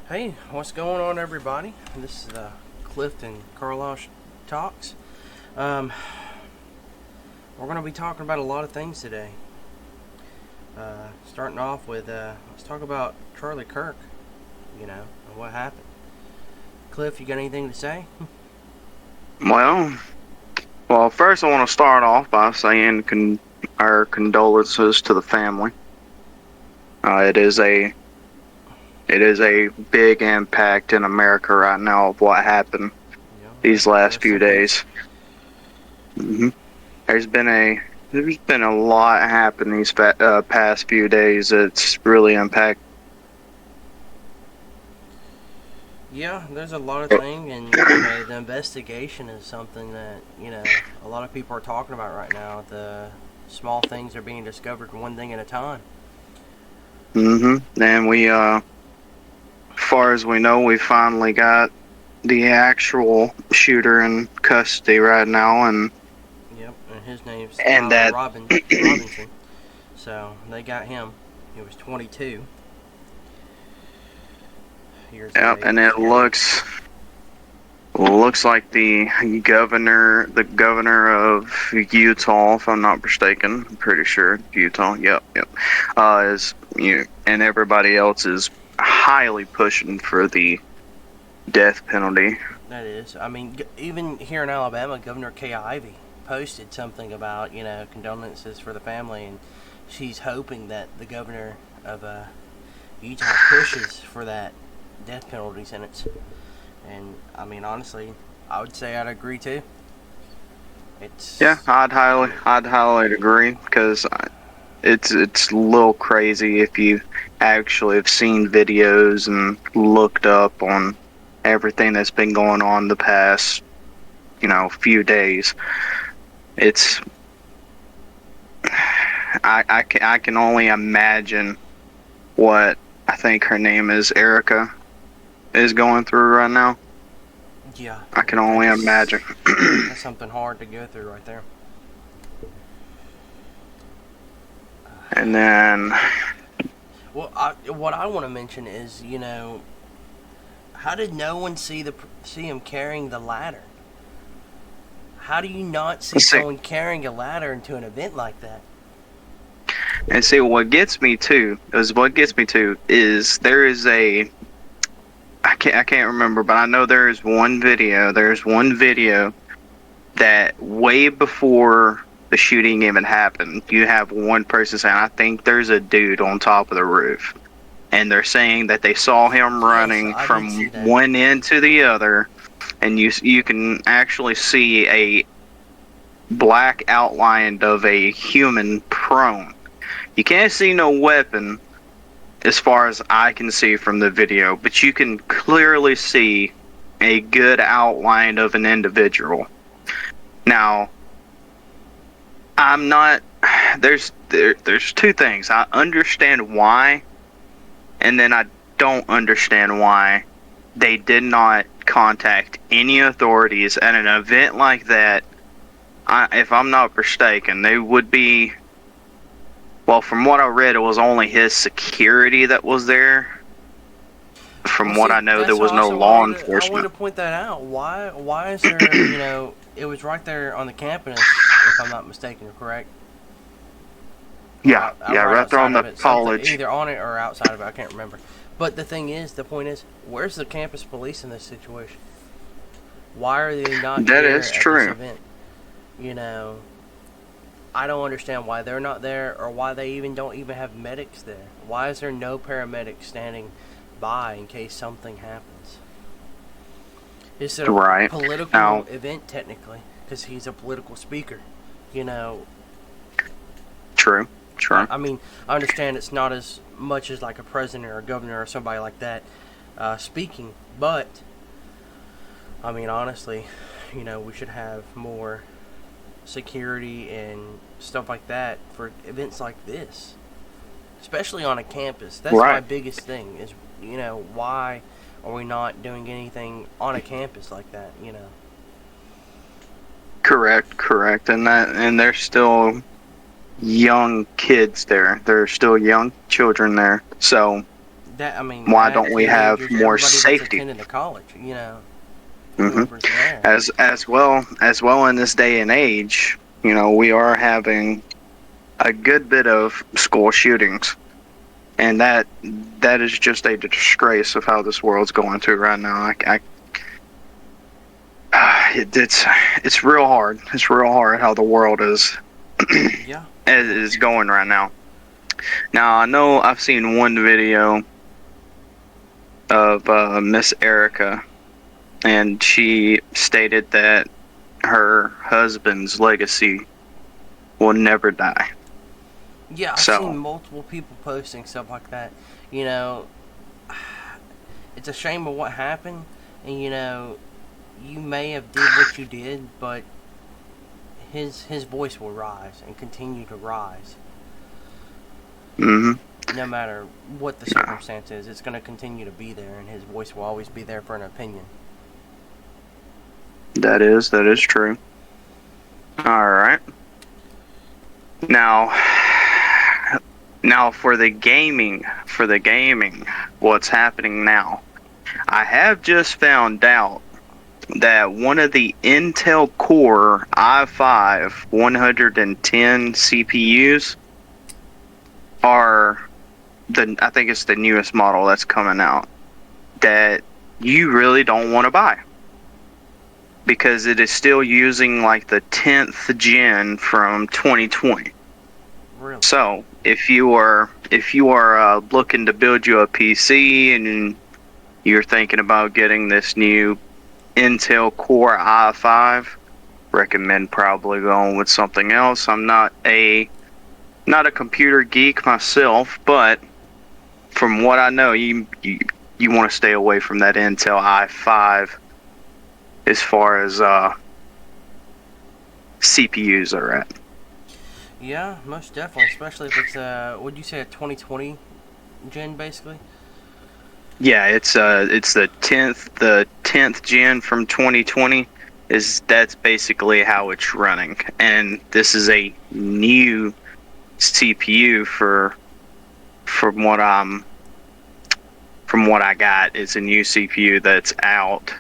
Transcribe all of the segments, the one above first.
Hey, what's going on, everybody? This is Clift and Carlisle Talks. Um, we're going to be talking about a lot of things today. Starting off with, let's talk about Charlie Kirk, and what happened. Cliff, you got anything to say? Well, well, first I want to start off by saying our condolences to the family. It is a big impact in America right now of what happened these last Rest few in peace. days. hmm There's been a lot happen these past few days. It's really impacted. Yeah, there's a lot of things, and the investigation is something that a lot of people are talking about right now. The small things are being discovered one thing at a time. And far as we know, we finally got the actual shooter in custody right now, Yep, and his name's and Tyler that. Robinson. So they got him. He was 22 years of Yep, and age. it looks like the governor of Utah, if I'm not mistaken. I'm pretty sure Utah. Yep. And everybody else is highly pushing for the death penalty. That is. I mean, even here in Alabama, Governor Kay Ivey posted something about condolences for the family, and she's hoping that the governor of Utah pushes for that death penalty sentence. And I mean, honestly, I would say I'd agree too. Yeah, It's I'd highly agree because it's a little crazy if you actually have seen videos and looked up on everything that's been going on the past, few days. It's I can only imagine what I think her name is Erica is going through right now. yeah, I can only imagine. that's something hard to go through right there. And then Well, what I want to mention is, how did no one see him carrying the ladder? How do you not see let's see. someone carrying a ladder into an event like that? And see what gets me to is there is a I can't remember, but I know there is one video. There's one video that way before the shooting even happened, you have one person saying, "I think there's a dude on top of the roof," and they're saying that they saw him Yes, running I did from see that. one end to the other, and you can actually see a black outline of a human prone. You can't see no weapon as far as I can see from the video, but you can clearly see a good outline of an individual. Now, I'm not. There's two things. I understand why, and then I don't understand why they did not contact any authorities at an event like that. If I'm not mistaken, they would be. Well, from what I read, it was only his security that was there. Well, From what see, I know, there that's was no also law I wanted to enforcement. point that out. Why is there it was right there on the campus, if I'm not mistaken, correct? Or Yeah, right right there on outside of the it, something college. either on it or outside of it. I can't remember. But the point is, where's the campus police in this situation? Why are they not That here is at this true. event? You know, I don't understand why they're not there, or why they don't even have medics there. Why is there no paramedics standing by in case something happens? Is it a Right. political Now, event technically? Because he's a political speaker. You know, true, true. I mean, I understand it's not as much as like a president or a governor or somebody like that speaking, but I mean, honestly, we should have more security and stuff like that for events like this, especially on a campus. That's my Right. biggest thing is, why are we not doing anything on a campus like that? Correct. And there's still young kids there. There's still young children there. So That I mean, Why that don't we have teenagers, more everybody that's safety? attending the college, Hmm. whoever's there. As well in this day and age, we are having a good bit of school shootings, and that is just a disgrace of how this world's going through right now. It's real hard. It's real hard how the world is Yeah. is going right now. Now I know I've seen one video of Miss Erica, and she stated that her husband's legacy will never die. Yeah, I've So, seen multiple people posting stuff like that. You know, it's a shame of what happened, and you may have did what you did, but his voice will rise and continue to rise. hmm No matter what the circumstance is, it's going to continue to be there, and his voice will always be there for an opinion. that is true. All right. Now, for the gaming, what's happening now? I have just found out that one of the Intel Core i5 110 CPUs are I think it's the newest model that's coming out that you really don't want to buy, because it is still using like the 10th gen from 2020. Really? So if you are looking to build you a PC and you're thinking about getting this new Intel Core i5, recommend probably going with something else. I'm not a computer geek myself, but from what I know, you want to stay away from that Intel i5 as far as CPUs are at. Yeah, most definitely. Especially if it's would you say a 2020 gen, basically? Yeah, it's the 10th gen from 2020. That's basically how it's running, and this is a new CPU from what I got. It's a new CPU that's out,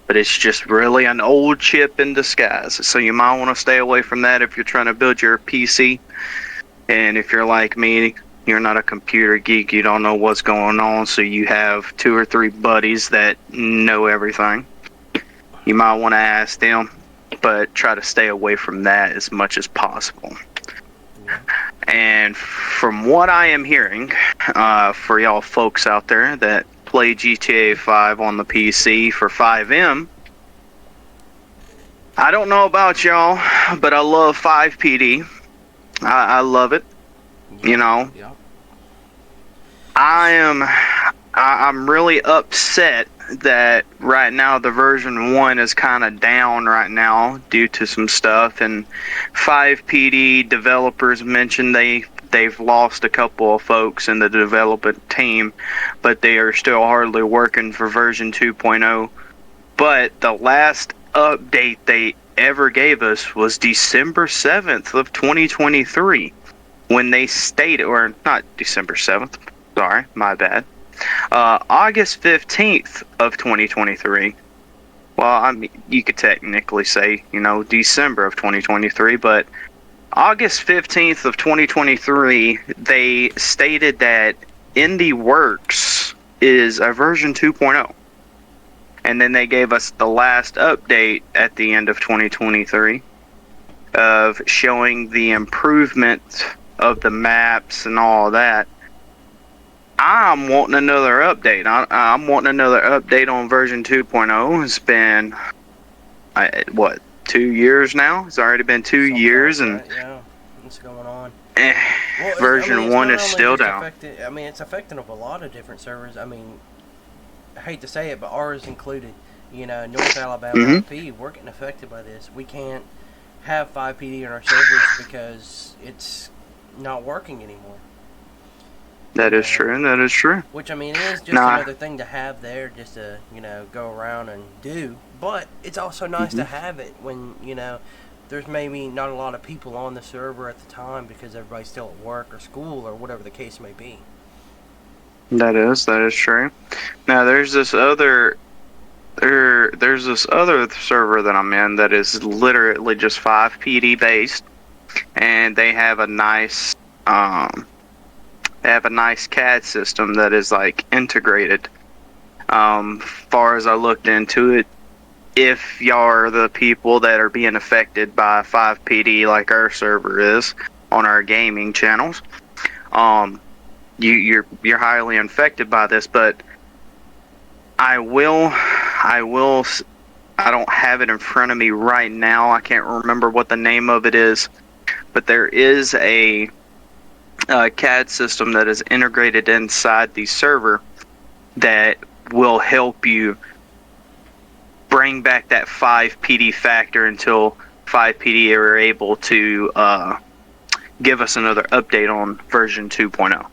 but it's just really an old chip in disguise. So you might want to stay away from that if you're trying to build your PC. And if you're like me, you're not a computer geek, you don't know what's going on, so you have 2 or 3 buddies that know everything. You might want to ask them, but try to stay away from that as much as possible. Yeah. And from what I am hearing, for y'all folks out there that play GTA 5 on the PC for 5M, I don't know about y'all, but I love 5PD. I love it. Yeah. I'm really upset that right now the version 1 is kind of down right now due to some stuff, and 5PD developers mentioned they've lost a couple of folks in the development team, but they are still hardly working for version 2.0. But the last update they ever gave us was December 7th of 2023, when they stated, or not December 7th, sorry, my bad, August 15th of 2023. Well, I mean, you could technically say, December of 2023, but August 15th of 2023, they stated that in the works is a version 2.0. And then they gave us the last update at the end of 2023 of showing the improvement of the maps and all that. I'm wanting another update. I'm wanting another update on version 2.0. It's been, 2 years now? It's already been 2 years, and yeah, what's going on? Version 1 is still down. It's affecting a lot of different servers. I hate to say it, but ours included. North Alabama IP, we're getting affected by this. We can't have 5PD on our servers because it's not working anymore. That is true. That is true. Which, it is just another thing to have there, just to, go around and do. But it's also nice to have it when, there's maybe not a lot of people on the server at the time because everybody's still at work or school or whatever the case may be. That is true. Now there's this other server that I'm in that is literally just 5 PD based, and they have a nice CAD system that is like integrated. Far as I looked into it, if y'all are the people that are being affected by 5 PD like our server is on our gaming channels, you're highly infected by this. But I don't have it in front of me right now. I can't remember what the name of it is, but there is a CAD system that is integrated inside the server that will help you bring back that 5 PD factor until 5 PD are able to give us another update on version 2.0.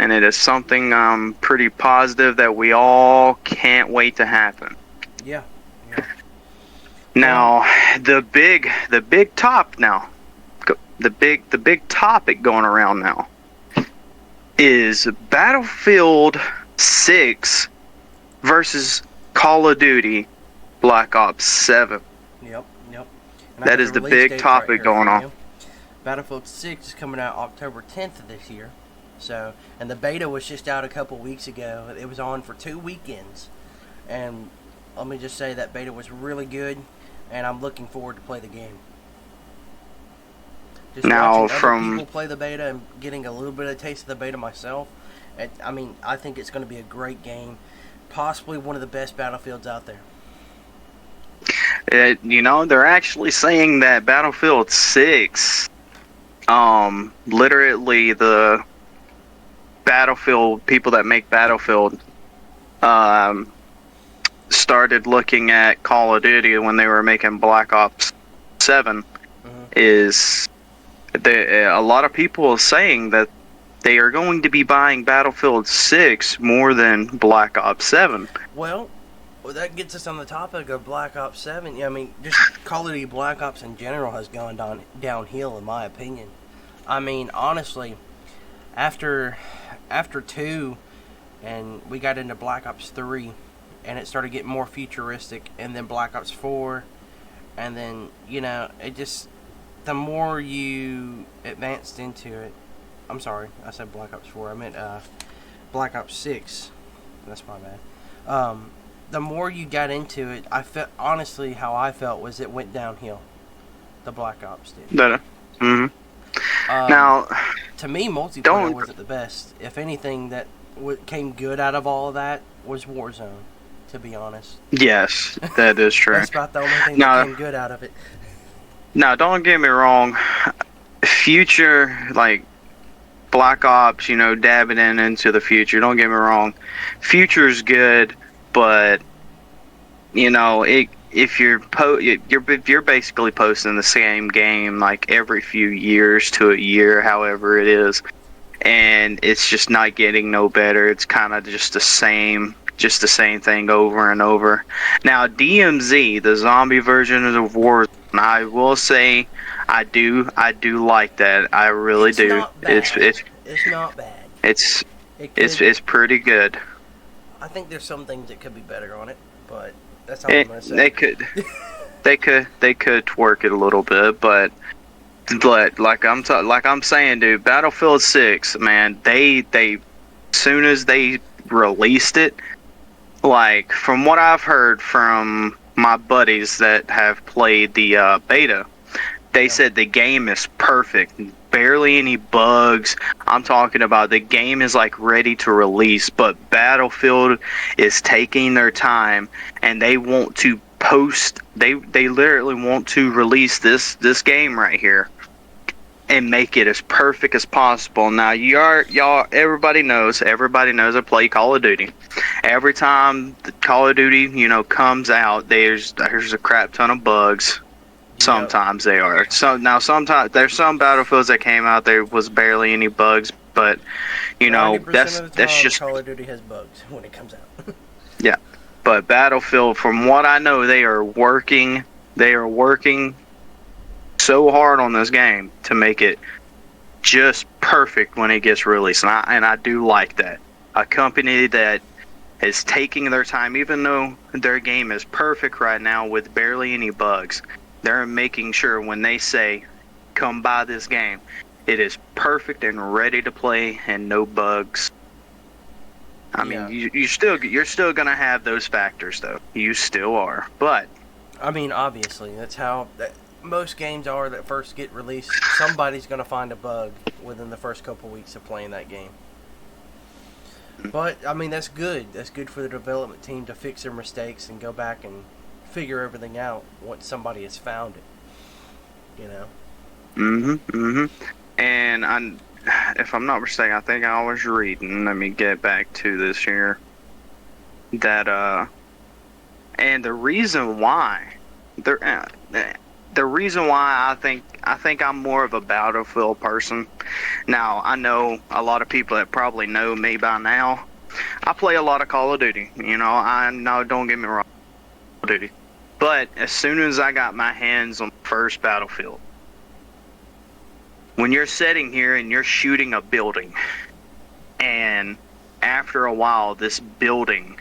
And it is something pretty positive that we all can't wait to happen. Yeah. Now, the big topic going around now is Battlefield 6 versus Call of Duty Black Ops 7. Yep. That is the big topic going on. Battlefield 6 is coming out October 10th of this year. So, and the beta was just out a couple weeks ago. It was on for 2 weekends. And let me just say that beta was really good, and I'm looking forward to play the game. Just now, watching other people play the beta and getting a little bit of a taste of the beta myself, I think it's going to be a great game. Possibly one of the best Battlefields out there. They're actually saying that Battlefield 6, literally the Battlefield people that make Battlefield, started looking at Call of Duty when they were making Black Ops 7. A lot of people are saying that they are going to be buying Battlefield 6 more than Black Ops 7. Well, that gets us on the topic of Black Ops 7. I mean, just Call of Duty Black Ops in general has gone downhill, in my opinion. I mean, honestly, after 2, and we got into Black Ops 3, and it started getting more futuristic, and then Black Ops 4, and then, it just, the more you advanced into it, I'm sorry, I said Black Ops 4, I meant Black Ops 6, that's my bad. The more you got into it, honestly, how I felt was it went downhill. The Black Ops did. Now, to me, multiplayer wasn't the best. If anything, that came good out of all of that was Warzone, to be honest. Yes, that is true. That's about the only thing that came good out of it. Now, don't get me wrong. Future, like Black Ops, dabbing into the future. Don't get me wrong. Future's good, but if you're basically posting the same game like every few years to a year, however it is, and it's just not getting no better. It's kind of just the same thing over and over. Now, DMZ, the zombie version of Warzone, I will say I do like that. I really do. Not bad. It's not bad. It's pretty good. I think there's some things that could be better on it, but that's all I'm gonna say. They could twerk it a little bit, but like I'm saying, dude, Battlefield 6, man, they soon as they released it, like from what I've heard from my buddies that have played the beta, they said the game is perfect. Barely any bugs. I'm talking about the game is like ready to release, but Battlefield is taking their time, and they want to they literally want to release this game right here and make it as perfect as possible. Now, everybody knows I play Call of Duty. Every time the Call of Duty, comes out, there's a crap ton of bugs. Sometimes they are. Sometimes there's some Battlefields that came out, there was barely any bugs, but that's just Call of Duty has bugs when it comes out. Yeah. But Battlefield, from what I know, they are working so hard on this game to make it just perfect when it gets released, and I do like that. A company that is taking their time, even though their game is perfect right now with barely any bugs, they're making sure when they say, come buy this game, it is perfect and ready to play and no bugs. I mean, you're still gonna have those factors, though. You still are, but I mean, obviously, that's how most games are that first get released. Somebody's gonna find a bug within the first couple weeks of playing that game. But I mean, that's good. That's good for the development team to fix their mistakes and go back and figure everything out once somebody has found it. You know. And if I'm not mistaken, I think I was reading. Let me get back to this here. That and the reason why the reason why I think I'm more of a Battlefield person. Now, I know a lot of people that probably know me by now. I play a lot of Call of Duty. I know, don't get me wrong, Call of Duty. But as soon as I got my hands on the first Battlefield, when you're sitting here and you're shooting a building, and after a while this building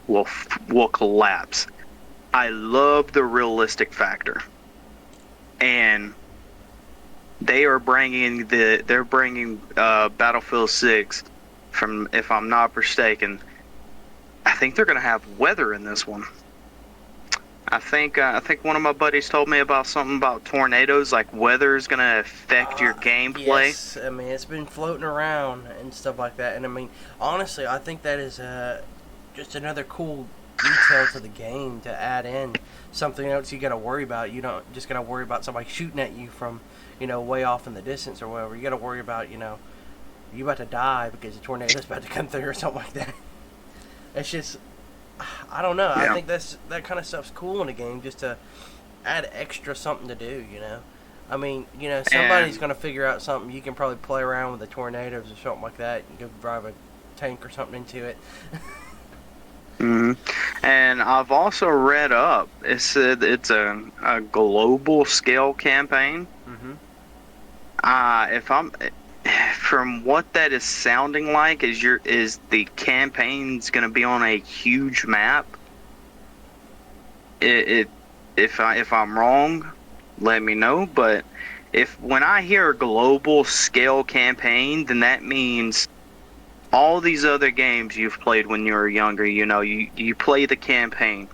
will collapse. I love the realistic factor. And they're bringing Battlefield 6 from, if I'm not mistaken, I think they're going to have weather in this one. I think one of my buddies told me about something about tornadoes, like weather is going to affect your gameplay. Yes, I mean, it's been floating around and stuff like that. And I mean, honestly, I think that is just another cool detail to the game to add in. Something else you got to worry about. You don't just got to worry about somebody shooting at you from, way off in the distance or whatever. You got to worry about, you about to die because the tornado's about to come through or something like that. It's just, I don't know. Yeah. I think that kind of stuff's cool in a game, just to add extra something to do. I mean, somebody's gonna figure out something. You can probably play around with the tornadoes or something like that. You go drive a tank or something into it. And I've also read up. It said it's a global scale campaign. From what that is sounding like, is the campaign's going to be on a huge map. If I'm wrong, let me know. But when I hear a global scale campaign, then that means all these other games you've played when you were younger, you play the campaign.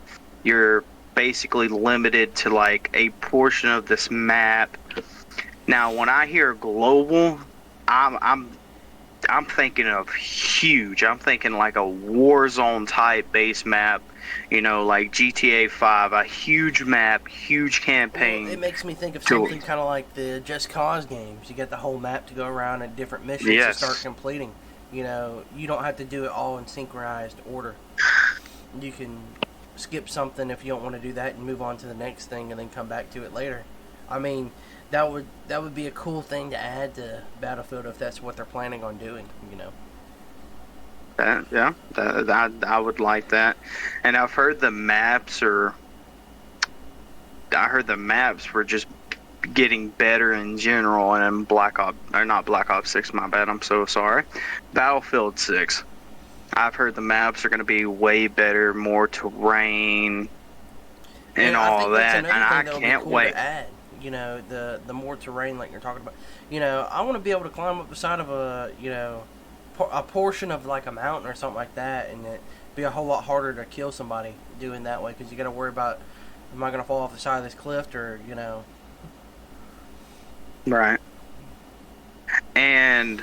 You're basically limited to like a portion of this map. Now, when I hear global, I'm thinking of huge. I'm thinking like a Warzone type base map, like GTA 5, a huge map, huge campaign. Well, it makes me think of something kind of like the Just Cause games. You get the whole map to go around and different missions to start completing. You don't have to do it all in synchronized order. You can skip something if you don't want to do that and move on to the next thing and then come back to it later. I mean, that would be a cool thing to add to Battlefield if that's what they're planning on doing. I would like that. And I've heard the maps were just getting better in general, and in not Black Ops 6, my bad, I'm so sorry. Battlefield 6. I've heard the maps are going to be way better, more terrain, and all that, and I can't wait. To add, the more terrain like you're talking about. I want to be able to climb up the side of a portion of like a mountain or something like that, and it be a whole lot harder to kill somebody doing that way, because you got to worry about, am I going to fall off the side of this cliff, or Right. And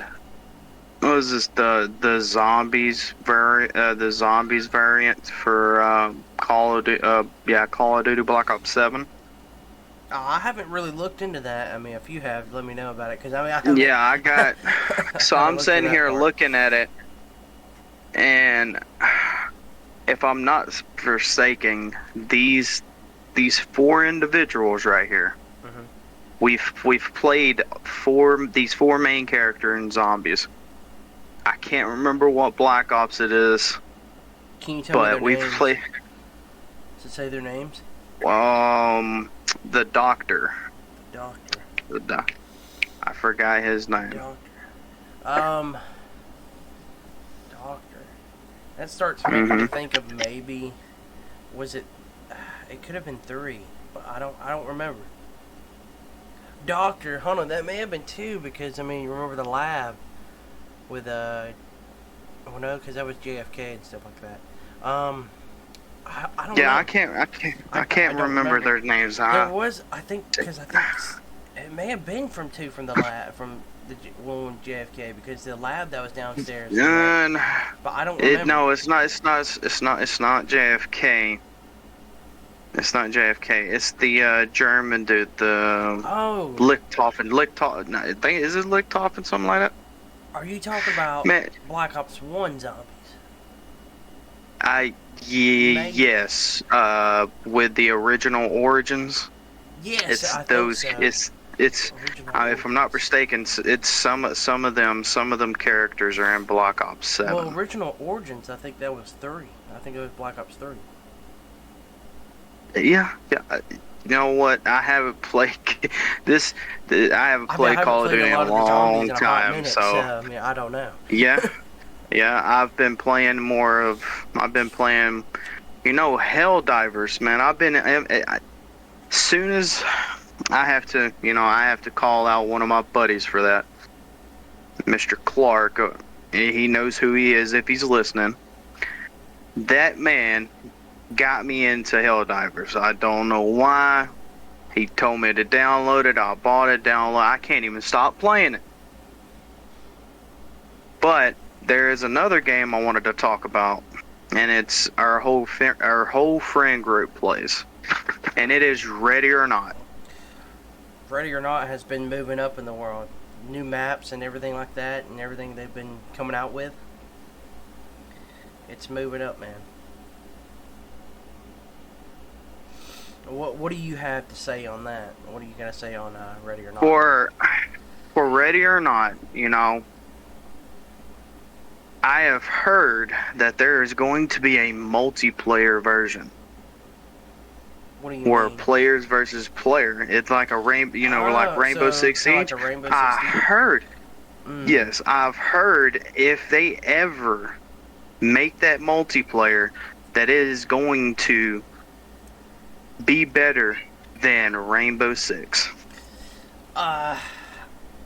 what was this, the zombies variant for Call of Duty Black Ops 7? I haven't really looked into that. I mean, if you have, let me know about it, because I got. So I'm sitting here looking at it, and if I'm not forsaken, these four individuals right here. We've played these four main characters in zombies. I can't remember what Black Ops it is. Can you tell me their names? Played. Does it say their names? The Doctor. Doctor. I forgot his name. Doctor. Doctor. That starts making me think of maybe, was it? It could have been 3, but I don't remember. Doctor, hold on, that may have been 2 because I mean you remember the lab with well no, because that was JFK and stuff like that. I don't know. Yeah, I can't remember their names. There was, I think, because I think it may have been from 2 from the lab from the one JFK because the lab that was downstairs. But I don't remember. No, it's not JFK. It's not JFK. It's the German dude, the Lichthofen. No, I think is it Lichthofen, something like that. Are you talking about Black Ops 1 zombies? Yes. With the original Origins. Yes, I think so. It's if I'm not mistaken, it's some of them characters are in Black Ops 7. Well, original Origins, I think that was 3. I think it was Black Ops 3. Yeah. You know what? I haven't played this. I haven't played Call of Duty in a long time, so I don't know. Yeah. I've been playing, Helldivers, man. As soon as I have to call out one of my buddies for that, Mr. Clark. He knows who he is if he's listening. That man got me into Helldivers. I don't know why. He told me to download it. I bought it, I can't even stop playing it. But there is another game I wanted to talk about, and it's our whole friend group plays, and it is Ready or Not. Ready or Not has been moving up in the world. New maps and everything like that, and everything they've been coming out with. It's moving up, man. What do you have to say on that? What are you gonna say on Ready or Not? For Ready or Not, I have heard that there is going to be a multiplayer version. What do you mean? Where players versus player. It's like a Rainbow Six Siege. Like a Rainbow Six Siege? I heard. Yes, I've heard if they ever make that multiplayer, that it is going to be better than Rainbow Six. I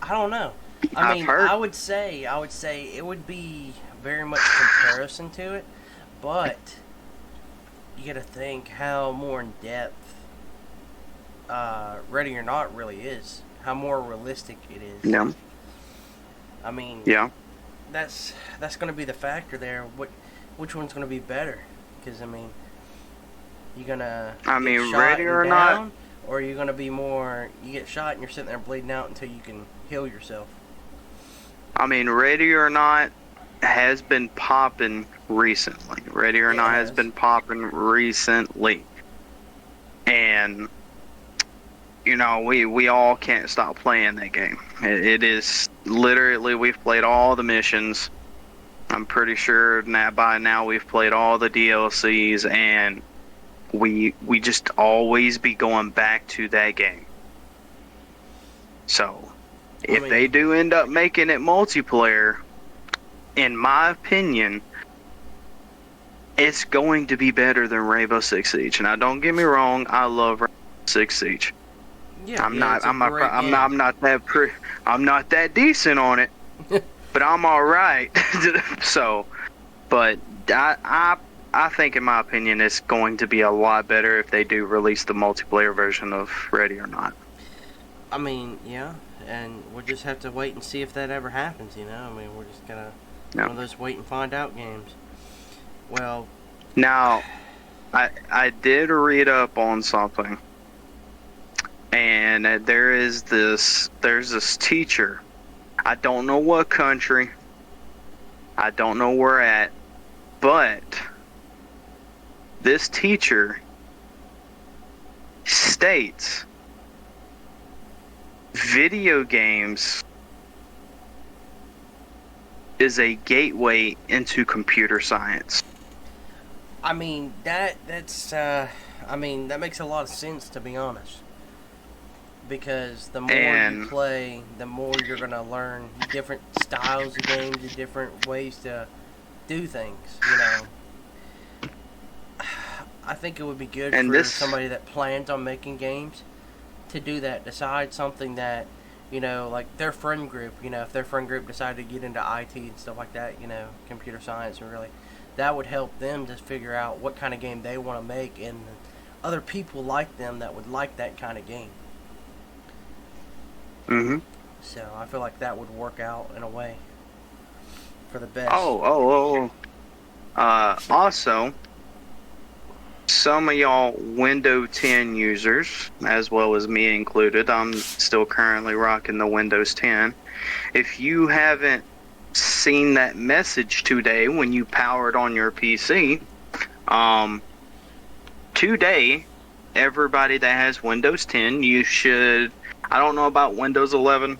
don't know. I would say it would be very much comparison to it, but you gotta think how more in depth Ready or Not really is. How more realistic it is. Yeah. I mean, yeah. That's gonna be the factor there. Which one's gonna be better? Because you're gonna. Ready or Not, or you're gonna be more. You get shot and you're sitting there bleeding out until you can heal yourself. Ready or Not has been popping recently. Ready or Not has been popping recently. And, we all can't stop playing that game. It is literally, we've played all the missions. I'm pretty sure by now we've played all the DLCs, and we just always be going back to that game. So, if they do end up making it multiplayer, in my opinion, it's going to be better than Rainbow Six Siege. Now, don't get me wrong, I love Rainbow Six Siege. Yeah, I'm not that decent on it, but I'm all right. So, but I think, in my opinion, it's going to be a lot better if they do release the multiplayer version of Ready or Not. Yeah, and we'll just have to wait and see if that ever happens, we're just gonna one of those wait and find out games. Well, now, I did read up on something, and there's this teacher. I don't know what country, I don't know where at, but this teacher states video games is a gateway into computer science. that makes a lot of sense, to be honest. because the more And you play, the more you're going to learn different styles of games and different ways to do things, you know. I think it would be good and for this somebody that plans on making games to do that. Decide something that, you know, like their friend group, you know, if their friend group decided to get into IT and stuff like that, you know, computer science, and really, that would help them just figure out what kind of game they want to make and other people like them that would like that kind of game. Mhm. So I feel like that would work out in a way for the best. Also, some of y'all Windows 10 users, as well as me included, I'm still currently rocking the Windows 10. If you haven't seen that message today when you powered on your PC, today, everybody that has Windows 10, you should. I don't know about Windows 11.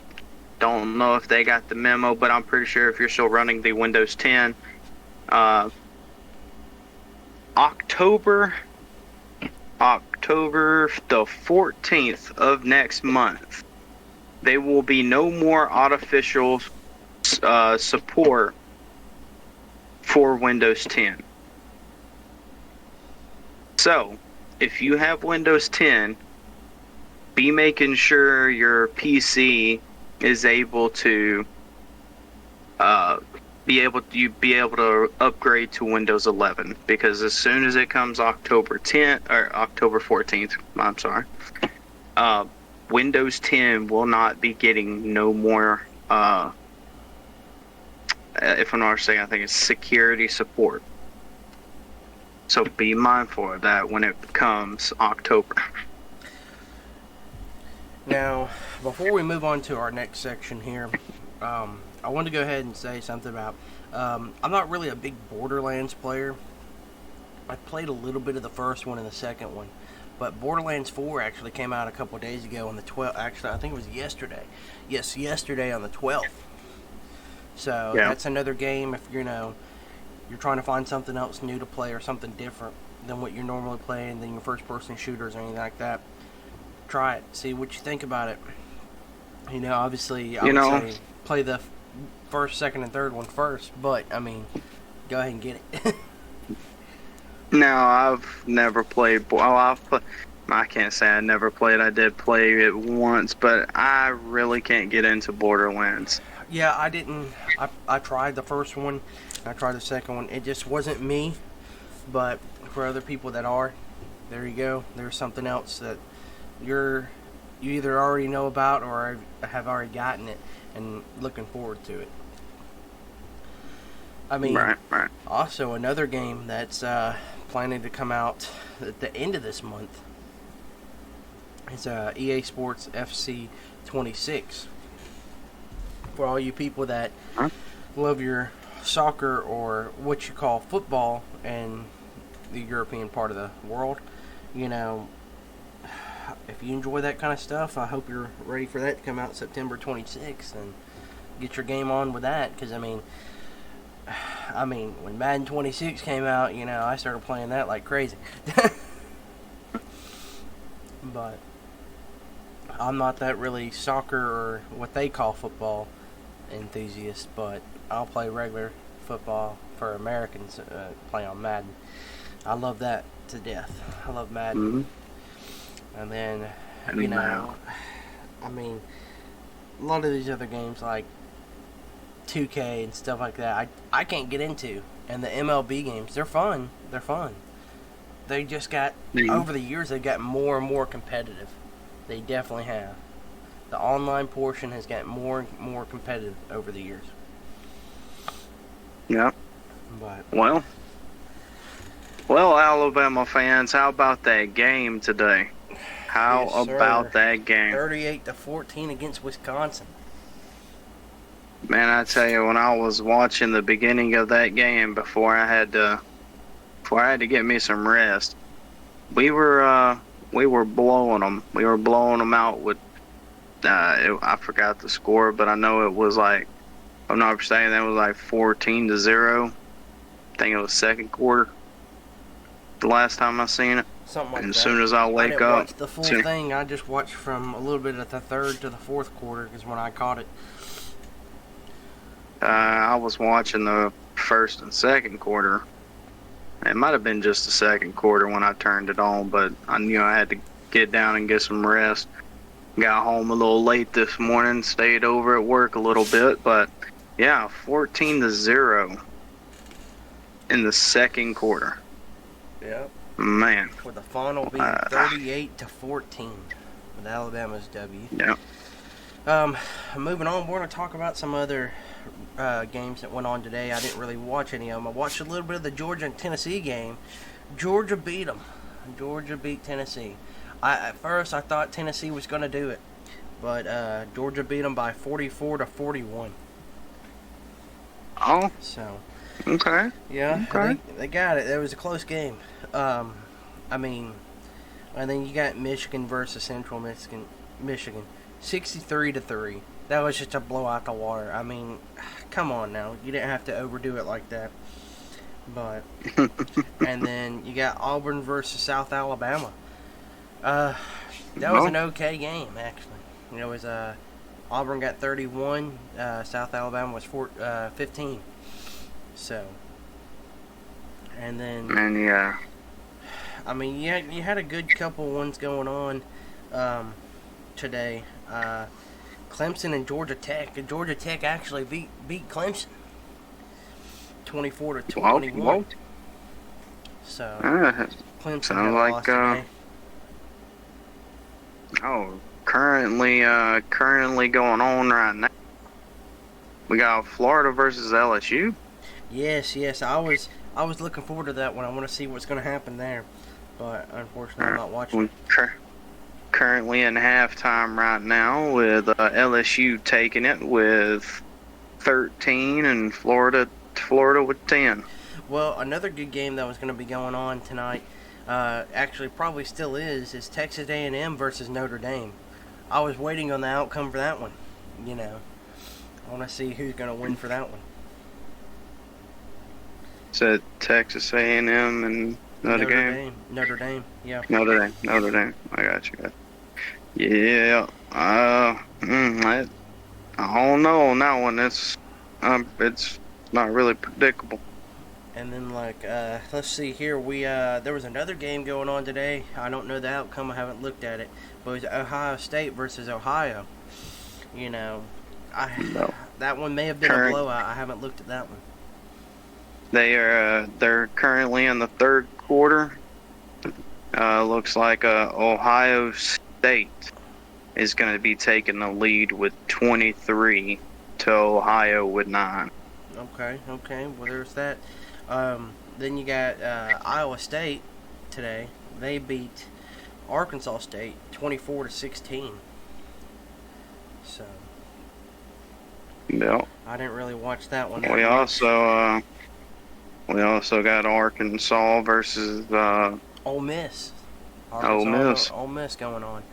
Don't know if they got the memo, but I'm pretty sure if you're still running the Windows 10, uh, October the 14th of next month, there will be no more artificial support for Windows 10. So, if you have Windows 10, be making sure your PC is able to be able to upgrade to Windows 11, because as soon as it comes October 10th or October 14th, I'm sorry, Windows 10 will not be getting no more. If I'm not mistaken, I think it's security support. So be mindful of that when it comes October. Now, before we move on to our next section here, I want to go ahead and say something about. I'm not really a big Borderlands player. I played a little bit of the first one and the second one, but Borderlands 4 actually came out a couple of days ago on the 12th. Actually, I think it was yesterday. Yes, yesterday on the 12th. So Yeah. that's another game if you're trying to find something else new to play or something different than what you're normally playing, than your first-person shooters or anything like that. Try it. See what you think about it. You know, obviously, I would say play the first, second, and third one first, but I mean, go ahead and get it. No, I've never played. I can't say I never played. I did play it once, but I really can't get into Borderlands. Yeah, I didn't. I tried the first one. I tried the second one. It just wasn't me. But for other people that are, there you go. There's something else that you either already know about or have already gotten it and looking forward to it. I mean, Right. also another game that's planning to come out at the end of this month is EA Sports FC 26. For all you people that love your soccer, or what you call football in the European part of the world, you know, if you enjoy that kind of stuff, I hope you're ready for that to come out September 26th and get your game on with that. Because I mean, when Madden 26 came out, you know, I started playing that like crazy. But I'm not that really soccer or what they call football enthusiast, but I'll play regular football for Americans, play on Madden. I love that to death. I love Madden. Mm-hmm. And then, you know, I mean, a lot of these other games like 2K and stuff like that, I can't get into. And the MLB games, they're fun. They just got, over the years, they've gotten more and more competitive. They definitely have. The online portion has gotten more and more competitive over the years. Yeah. But Well, Alabama fans, how about that game today? How yes, about that game? 38-14 against Wisconsin. Man, I tell you, when I was watching the beginning of that game before I had to get me some rest, we were blowing them. We were blowing them out with. I forgot the score, but I know it was like, if I'm not mistaken, that was like 14-0. I think it was second quarter. The last time I seen it. something like And that. as soon as I I wake didn't up, watch the full thing. I just watched from a little bit of the third to the fourth quarter is when I caught it. I was watching the first and second quarter. It might have been just the second quarter when I turned it on, but I knew I had to get down and get some rest. Got home a little late this morning, stayed over at work a little bit, but yeah, 14-0 in the second quarter. Yep. Man. With the final being 38-14 with Alabama's W. Yeah. Moving on, we're going to talk about some other games that went on today. I didn't really watch any of them. I watched a little bit of the Georgia and Tennessee game. Georgia beat them. Georgia beat Tennessee. At first, I thought Tennessee was going to do it, but Georgia beat them by 44-41. Oh. So. Okay. Yeah. Okay. They got it. It was a close game. I mean, and then you got Michigan versus Central Michigan, 63-3. That was just a blow out the water. I mean, come on now. You didn't have to overdo it like that. But and then you got Auburn versus South Alabama. That was an okay game, actually. It was Auburn got 31, South Alabama was 15. So, and then yeah. I mean, you had a good couple ones going on today. Clemson and Georgia Tech. Georgia Tech actually beat Clemson 24-21. Whoa. So Clemson sound had like lost today. Currently going on right now. We got Florida versus LSU. Yes. I was looking forward to that one. I want to see what's going to happen there, but unfortunately, I'm not watching. Currently in halftime right now, with LSU taking it with 13 and Florida with 10. Well, another good game that was going to be going on tonight, actually probably still is Texas A&M versus Notre Dame. I was waiting on the outcome for that one. I want to see who's going to win for that one. So Texas A&M and Notre Dame. Notre Dame, yeah. Notre Dame. I got you. Yeah. I don't know on that one. It's not really predictable. And then let's see here. There was another game going on today. I don't know the outcome. I haven't looked at it. But it was Ohio State versus Ohio. That one may have been a blowout. I haven't looked at that one. They're currently in the third quarter. Looks like Ohio State is going to be taking the lead with 23 to Ohio with 9. Okay. Well, there's that. Then you got Iowa State today. They beat Arkansas State 24-16. So. Yeah. I didn't really watch that one. We also got Arkansas versus Ole Miss. Ole Miss going on.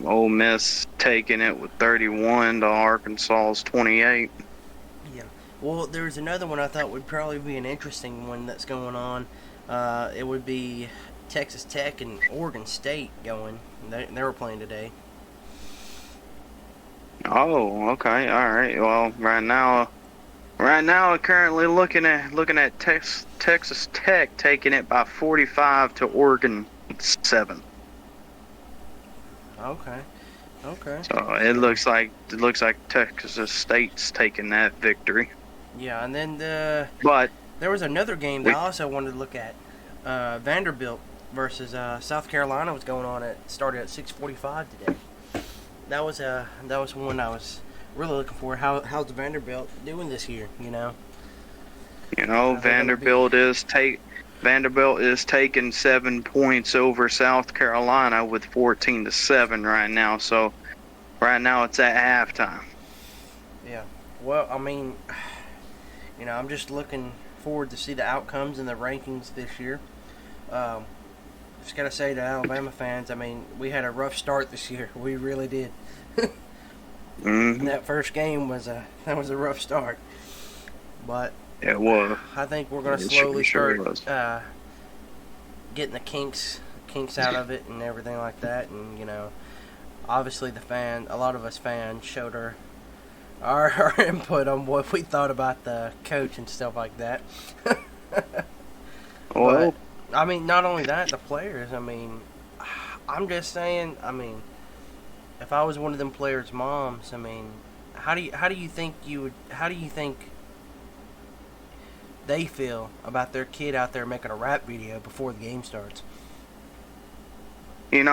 Ole Miss taking it with 31 to Arkansas's 28. Yeah. Well, there's another one I thought would probably be an interesting one that's going on. It would be Texas Tech and Oregon State going. They were playing today. Oh, okay, all right. Well, right now, currently looking at Texas Tech taking it by 45 to Oregon 7. Okay. So it looks like Texas State's taking that victory. Yeah, and then but there was another game that I also wanted to look at. Vanderbilt versus South Carolina was going on. It started at 6:45 today. That was one I was really looking for. How's the Vanderbilt doing this year? Vanderbilt is taking 7 points over South Carolina with 14-7 right now. So right now it's at halftime. Yeah. Well, I mean, I'm just looking forward to see the outcomes and the rankings this year. Just gotta say to Alabama fans, I mean, we had a rough start this year. We really did. Mm-hmm. That first game was a rough start, but it was. I think we're gonna slowly start getting the kinks out of it and everything like that. And obviously a lot of us fans showed our input on what we thought about the coach and stuff like that. Well, But I mean, not only that, the players. I mean, I'm just saying. I mean, if I was one of them players' moms, I mean, how do you think they feel about their kid out there making a rap video before the game starts? Speaking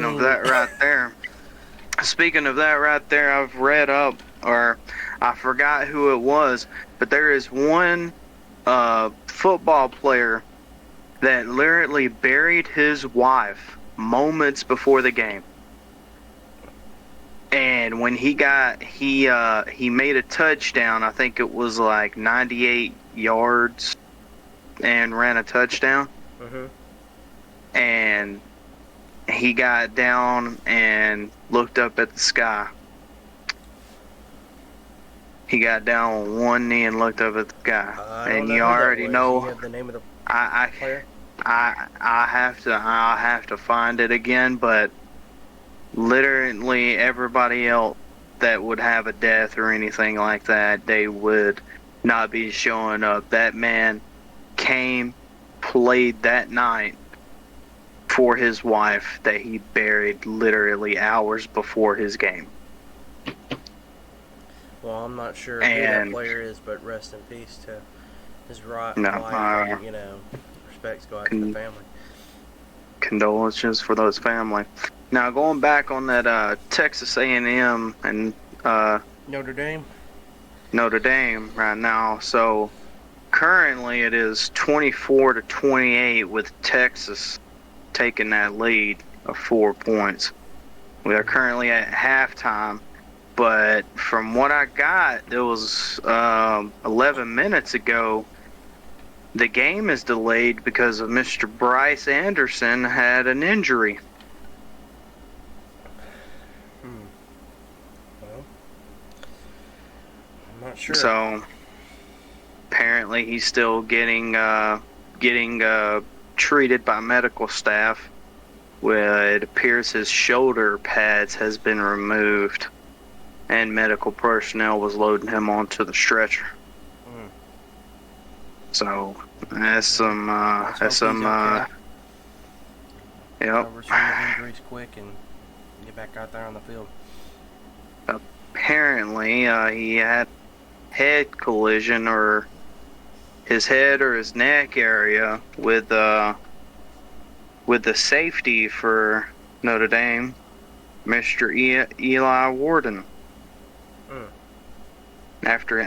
of that right there, I've read up, or I forgot who it was, but there is one football player that literally buried his wife moments before the game. And when he made a touchdown, I think it was like 98 yards, and ran a touchdown. Mm-hmm. And he got down and looked up at the sky. He got down on one knee and looked up at the sky. And you already know. Do you have the name of the player? I'll have to find it again, but literally everybody else that would have a death or anything like that, they would not be showing up. That man came, played that night for his wife that he buried literally hours before his game. Well, I'm not sure who that player is, but rest in peace to his wife. Respects go out to the family. Condolences for those family. Now, going back on that Texas A&M and Notre Dame right now. So currently it is 24-28 with Texas taking that lead of 4 points. We are currently at halftime, but from what I got, it was 11 minutes ago. The game is delayed because of Mr. Bryce Anderson had an injury. Well, I'm not sure. So apparently he's still getting treated by medical staff. Where it appears his shoulder pads has been removed, and medical personnel was loading him onto the stretcher. So that's some okay. Yep. Recover some of his injuries quick and get back out there on the field. Apparently, he had head collision, or his head or his neck area with the safety for Notre Dame, Mr. Eli Warden. After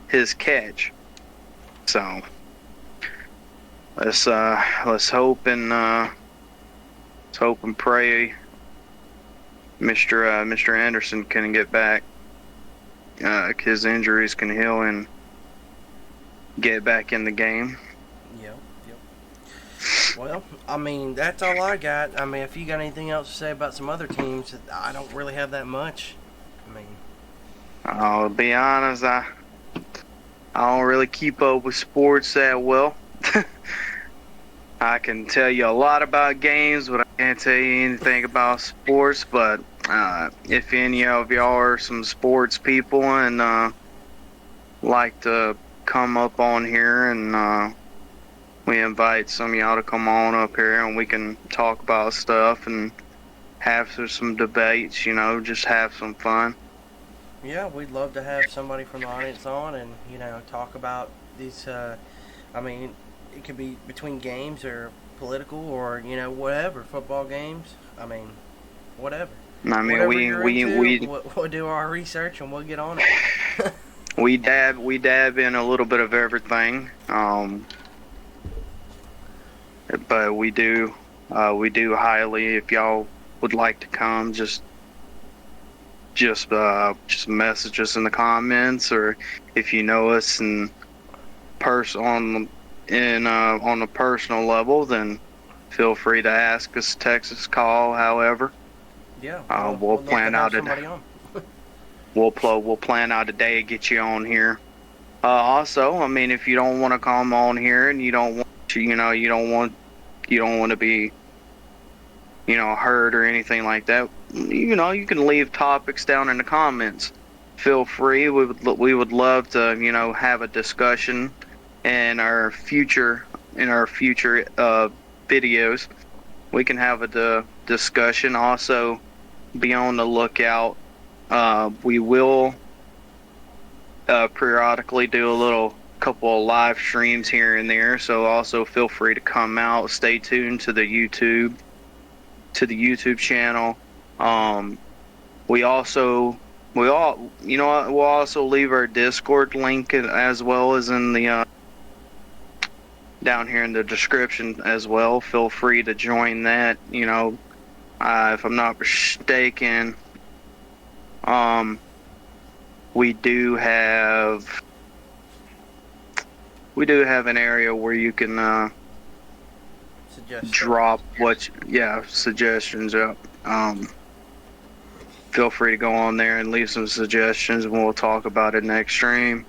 his catch. So let's hope and pray Mr. Anderson can get back. His injuries can heal and get back in the game. Yep. Well, I mean, that's all I got. I mean, if you got anything else to say about some other teams, I don't really have that much. I mean, I'll be honest, I don't really keep up with sports that well. I can tell you a lot about games, but I can't tell you anything about sports. But if any of y'all are some sports people and like to come up on here, and we invite some of y'all to come on up here and we can talk about stuff and have some debates, just have some fun. Yeah, we'd love to have somebody from the audience on and, talk about these, I mean, it could be between games or political or, whatever, football games. I mean, whatever. I mean, we'll do our research and we'll get on it. we dab in a little bit of everything. But we do highly, if y'all would like to come, just message us in the comments, or if you know us on a personal level, then feel free to ask us, text us, call, however. Yeah, we'll plan out we'll plan out a day to get you on here. Also, I mean, if you don't want to come on here and you don't want you don't want to be, hurt or anything like that. You can leave topics down in the comments. Feel free. We would love to, have a discussion in our future videos. We can have a discussion. Also, be on the lookout. We will periodically do a little couple of live streams here and there. So also feel free to come out. Stay tuned to the YouTube channel. We also we'll also leave our Discord link as well as in the down here in the description as well. Feel free to join that. If I'm not mistaken, we do have an area where you can drop suggestions up. Feel free to go on there and leave some suggestions, and we'll talk about it next stream.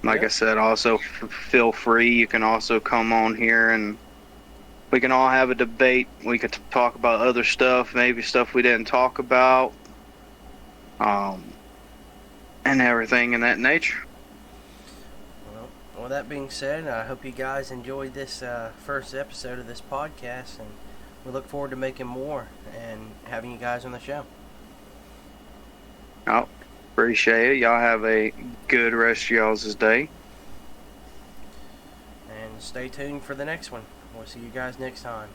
Like I said, also feel free. You can also come on here and we can all have a debate. We could talk about other stuff, maybe stuff we didn't talk about, and everything in that nature. Well, that being said, I hope you guys enjoyed this first episode of this podcast, and we look forward to making more and having you guys on the show. Oh, appreciate it. Y'all have a good rest of y'all's day. And stay tuned for the next one. We'll see you guys next time.